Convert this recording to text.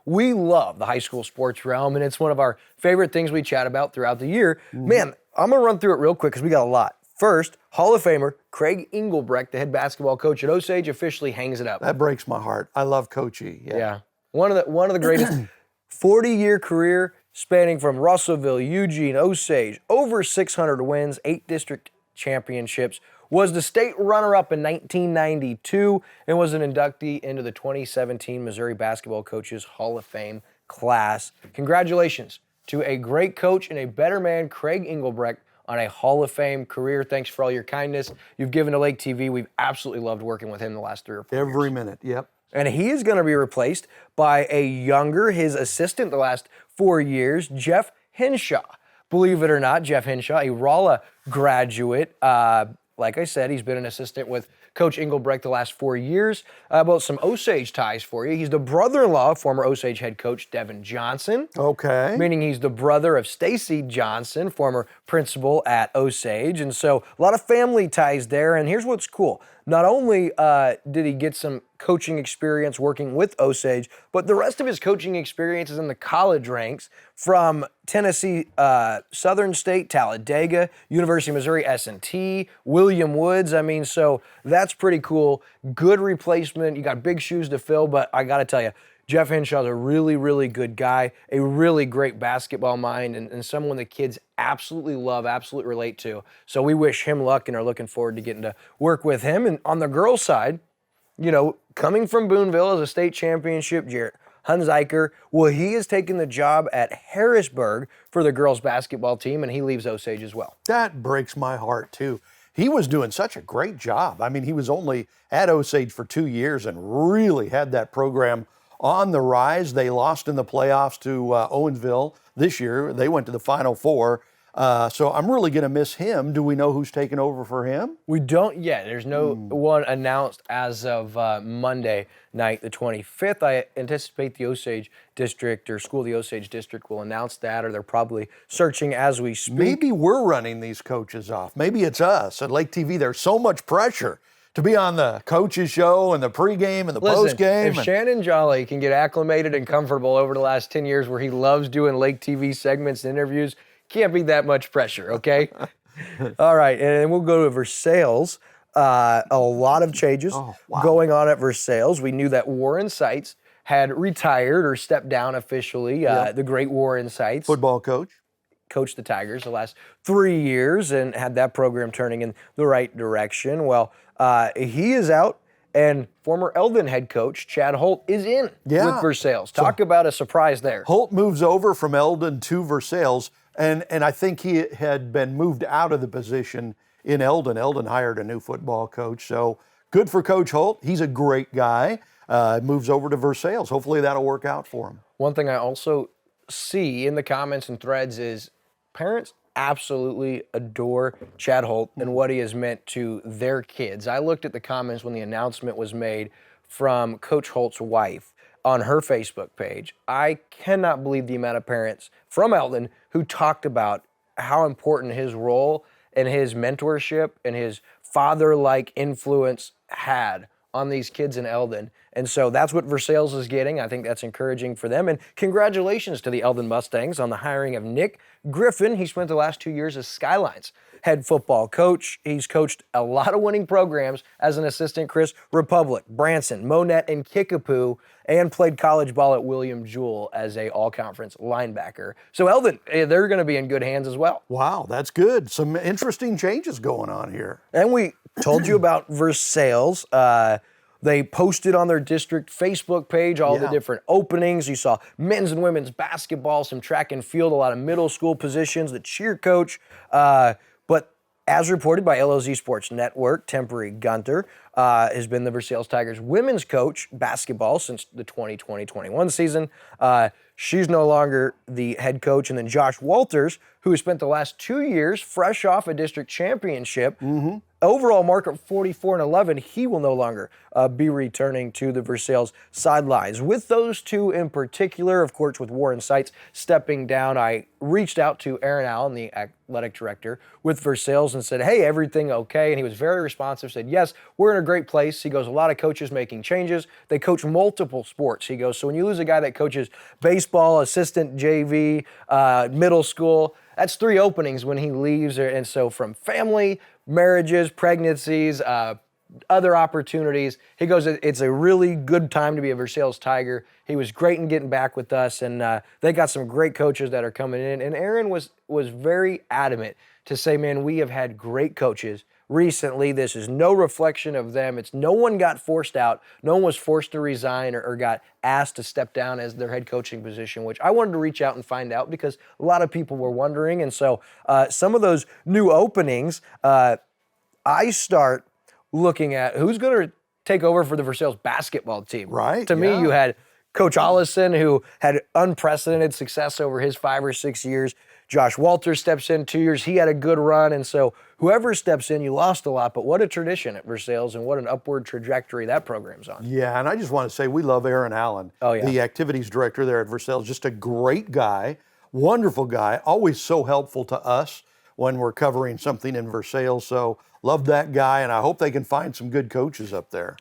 we love the high school sports realm, and it's one of our favorite things we chat about throughout the year. Man, I'm going to run through it real quick because we got a lot. First, Hall of Famer Craig Engelbrecht, the head basketball coach at Osage, officially hangs it up. That breaks my heart. I love Coach E. Yeah. One of the greatest 40-year career spanning from Russellville, Eugene, Osage, over 600 wins, 8 district championships, was the state runner-up in 1992, and was an inductee into the 2017 Missouri Basketball Coaches Hall of Fame class. Congratulations to a great coach and a better man, Craig Engelbrecht, on a Hall of Fame career. Thanks for all your kindness you've given to Lake TV. We've absolutely loved working with him the last 3 or 4 years. Every minute, yep. And he is going to be replaced by a younger, his assistant the last 4 years, Jeff Henshaw. Believe it or not, Jeff Henshaw, a Rolla graduate. Like I said, he's been an assistant with Coach Engelbrecht the last 4 years. About some Osage ties for you. He's the brother-in-law of former Osage head coach Devin Johnson. Okay. Meaning he's the brother of Stacy Johnson, former principal at Osage. And so a lot of family ties there. And here's what's cool. Not only did he get some coaching experience working with Osage, but the rest of his coaching experience is in the college ranks from Tennessee Southern State, Talladega, University of Missouri S&T, William Woods. I mean, so that's pretty cool. Good replacement. You got big shoes to fill, but I got to tell you, Jeff Henshaw's a really, really good guy, a really great basketball mind, and someone the kids absolutely love, absolutely relate to. So we wish him luck and are looking forward to getting to work with him. And on the girls' side, you know, coming from Boonville as a state championship, Jarrett Hunziker, well, he has taken the job at Harrisburg for the girls' basketball team, and he leaves Osage as well. That breaks my heart, too. He was doing such a great job. I mean, he was only at Osage for 2 years and really had that program on the rise. They lost in the playoffs to Owensville this year. They went to the Final Four. So I'm really going to miss him. Do we know who's taking over for him? We don't yet. There's no one announced as of Monday night, the 25th. I anticipate the Osage District or School of the Osage District will announce that, or they're probably searching as we speak. Maybe we're running these coaches off. Maybe it's us. At Lake TV, there's so much pressure to be on the coaches show and the pregame and the postgame. If Shannon Jolly can get acclimated and comfortable over the last 10 years where he loves doing Lake TV segments and interviews, can't be that much pressure, okay? All right, and we'll go to Versailles. A lot of changes going on at Versailles. We knew that Warren Seitz had retired or stepped down officially, the great Warren Seitz. Football coach. Coached the Tigers the last 3 years and had that program turning in the right direction. Well, he is out, and former Eldon head coach Chad Holt is in with Versailles. Talk about a surprise there. Holt moves over from Eldon to Versailles, and I think he had been moved out of the position in Eldon. Eldon hired a new football coach, so good for Coach Holt. He's a great guy. Moves over to Versailles. Hopefully that'll work out for him. One thing I also see in the comments and threads is parents absolutely adore Chad Holt and what he has meant to their kids. I looked at the comments when the announcement was made from Coach Holt's wife on her Facebook page. I cannot believe the amount of parents from Eldon who talked about how important his role and his mentorship and his father-like influence had on these kids in Eldon. And so that's what Versailles is getting. I think that's encouraging for them. And congratulations to the Eldon Mustangs on the hiring of Nick Griffin. He spent the last 2 years as Skylines head football coach. He's coached a lot of winning programs as an assistant. Chris Republic, Branson, Monette, and Kickapoo, and played college ball at William Jewell as a all-conference linebacker. So Eldon, they're going to be in good hands as well. Wow, that's good. Some interesting changes going on here. And we told you about Versailles. They posted on their district Facebook page all the different openings. You saw men's and women's basketball, some track and field, a lot of middle school positions, the cheer coach. But as reported by LOZ Sports Network, Temporary Gunter has been the Versailles Tigers women's coach basketball since the 2020-21 season. She's no longer the head coach. And then Josh Walters, who has spent the last 2 years fresh off a district championship, overall mark of 44-11, he will no longer be returning to the Versailles sidelines. With those two in particular, of course, with Warren Seitz stepping down, I reached out to Aaron Allen, the athletic director with Versailles, and said, hey, everything okay? And he was very responsive, said, yes, we're in a great place. He goes, a lot of coaches making changes. They coach multiple sports. He goes, so when you lose a guy that coaches baseball, assistant JV, middle school, that's 3 openings when he leaves. And so from family, marriages, pregnancies, other opportunities. He goes, it's a really good time to be a Versailles Tiger. He was great in getting back with us, and they got some great coaches that are coming in. And Aaron was very adamant to say, man, we have had great coaches recently. This is no reflection of them. It's no one got forced out. No one was forced to resign or got asked to step down as their head coaching position, which I wanted to reach out and find out because a lot of people were wondering. And so some of those new openings, I start looking at who's going to take over for the Versailles basketball team. Right, To me, yeah. you had Coach Allison, who had unprecedented success over his 5 or 6 years. Josh Walters steps in 2 years. He had a good run. And so whoever steps in, you lost a lot. But what a tradition at Versailles and what an upward trajectory that program's on. Yeah, and I just want to say we love Aaron Allen, Oh, yeah. the activities director there at Versailles. Just a great guy, wonderful guy, always so helpful to us when we're covering something in Versailles. So love that guy, and I hope they can find some good coaches up there.